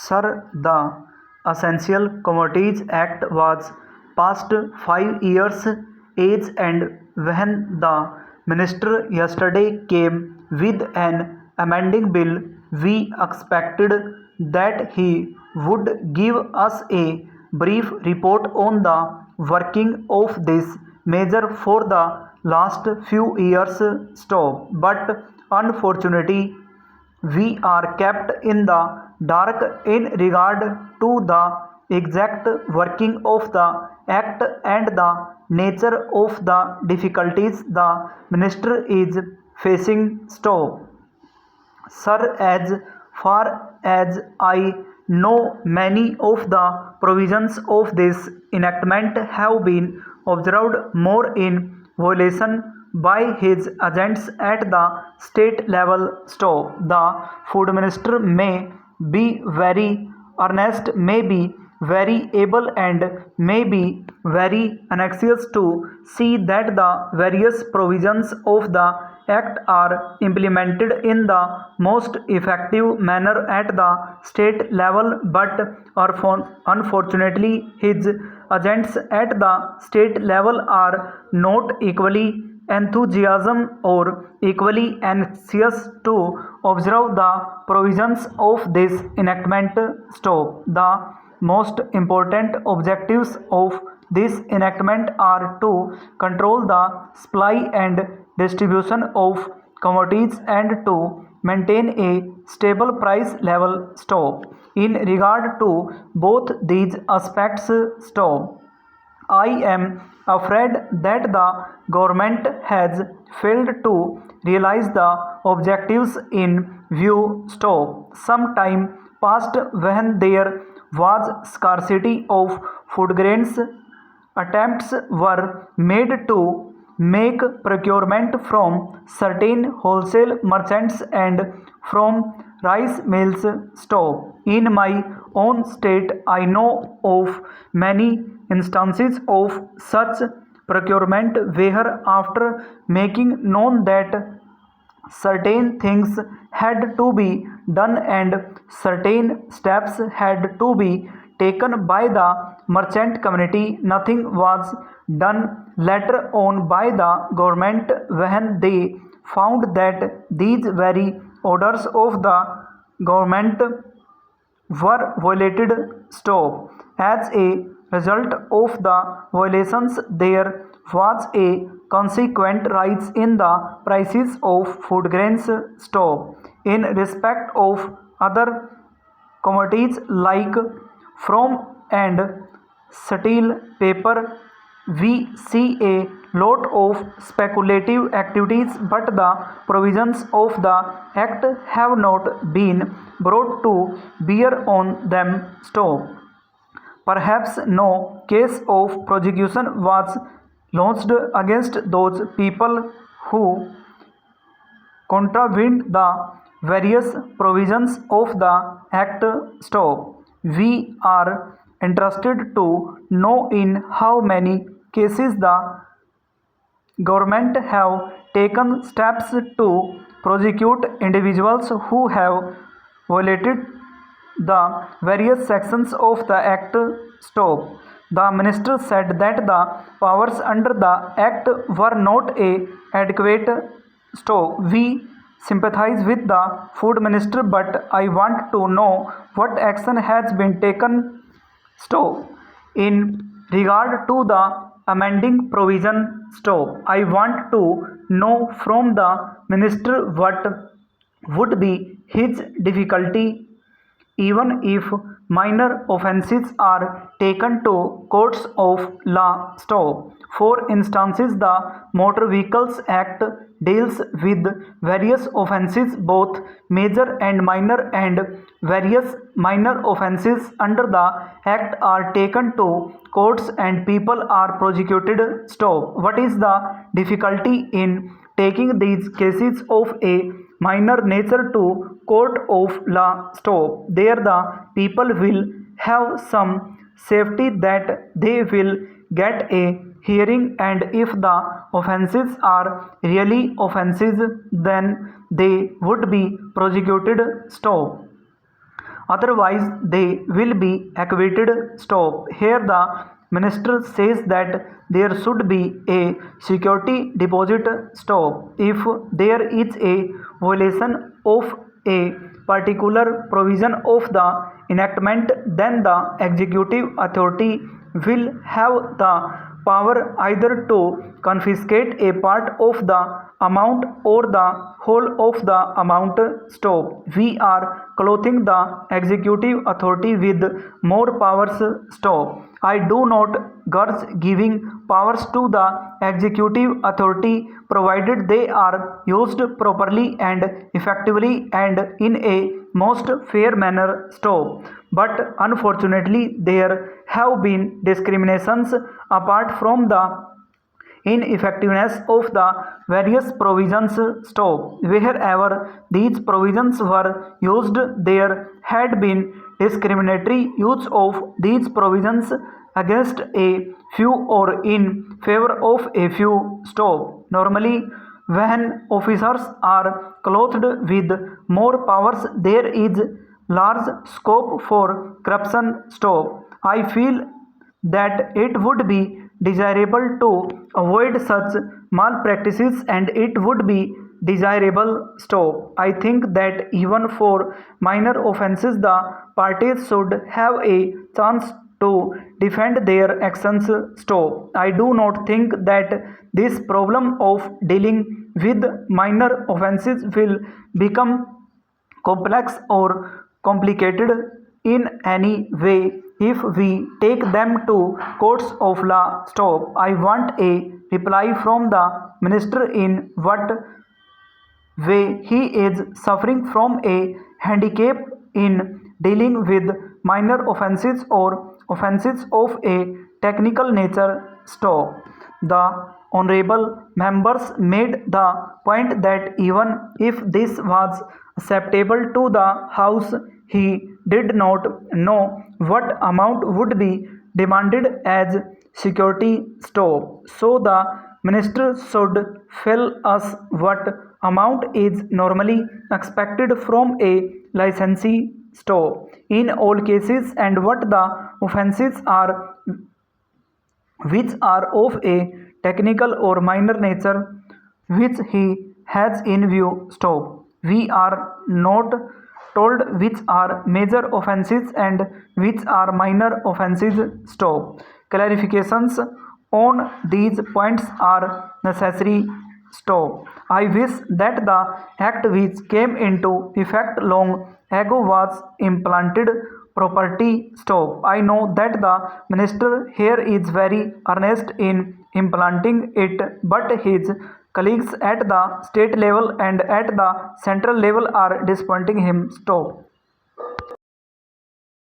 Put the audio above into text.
Sir, the Essential Commodities Act was passed 5 years age, and when the minister yesterday came with an amending bill, we expected that he would give us a brief report on the working of this measure for the last few years. Stop. But unfortunately, we are kept in the dark in regard to the exact working of the act and the nature of the difficulties the minister is facing. Stop. Sir, as far as I know, many of the provisions of this enactment have been observed more in violation by his agents at the state level. Stop. The food minister may be very earnest, may be very able, and may be very anxious to see that the various provisions of the act are implemented in the most effective manner at the state level, but unfortunately his agents at the state level are not equally enthusiasm or equally anxious to observe the provisions of this enactment. Stop. The most important objectives of this enactment are to control the supply and distribution of commodities and to maintain a stable price level. Stop. In regard to both these aspects, stop. I am afraid that the government has failed to realize the objectives in view. Stop. Some time passed when there was scarcity of food grains. Attempts were made to make procurement from certain wholesale merchants and from rice mills. Stop. In my own state, I know of many instances of such procurement where, after making known that certain things had to be done and certain steps had to be taken by the merchant community, nothing was done later on by the government when they found that these very orders of the government were violated. Stop. As a result of the violations, there was a consequent rise in the prices of food grains. Stop. In respect of other commodities like from and steel, paper, we see a lot of speculative activities, but the provisions of the act have not been brought to bear on them. Stop. Perhaps no case of prosecution was launched against those people who contravened the various provisions of the act. Stop. We are interested to know in how many cases the government have taken steps to prosecute individuals who have violated the various sections of the act. Stop. The minister said that the powers under the act were not adequate. Stop. We sympathize with the food minister, but I want to know what action has been taken. Stop. In regard to the amending provision. Stop. I want to know from the minister what would be his difficulty even if minor offences are taken to courts of law. Stop. For instance, the Motor Vehicles Act deals with various offences, both major and minor, and various minor offences under the act are taken to courts and people are prosecuted. Stop. What is the difficulty in taking these cases of a minor nature to court of law? Stop. There the people will have some safety that they will get a hearing, and if the offences are really offences, then they would be prosecuted. Stop. otherwise they will be acquitted. Stop. Here the minister says that there should be a security deposit. Stop. If there is a violation of a particular provision of the enactment, then the executive authority will have the power either to confiscate a part of the amount or the whole of the amount. Stop. We are clothing the executive authority with more powers. Stop. I do not grudge giving powers to the executive authority provided they are used properly and effectively and in a most fair manner. Stop. But unfortunately, there have been discriminations apart from the ineffectiveness of the various provisions. Stop. Wherever these provisions were used, there had been discriminatory use of these provisions against a few or in favor of a few. Stop. Normally, when officers are clothed with more powers, there is large scope for corruption. Stop. I feel that it would be desirable to avoid such malpractices and it would be desirable. Stop. I think that even for minor offences the parties should have a chance to defend their actions. Stop. I do not think that this problem of dealing with minor offences will become complex or complicated in any way if we take them to courts of law. Stop. I want a reply from the minister in what way he is suffering from a handicap in dealing with minor offences or offences of a technical nature. Stop. The honorable members made the point that even if this was acceptable to the House, he did not know what amount would be demanded as security. Stop. So the minister should tell us what amount is normally expected from a licensee. Stop. In all cases and what the offences are which are of a technical or minor nature which he has in view. Stop. We are not told which are major offences and which are minor offences. Stop. Clarifications on these points are necessary. Stop. I wish that the act which came into effect long ago was implanted property. Stop. I know that the minister here is very earnest in implanting it, but his colleagues at the state level and at the central level are disappointing him. Stop.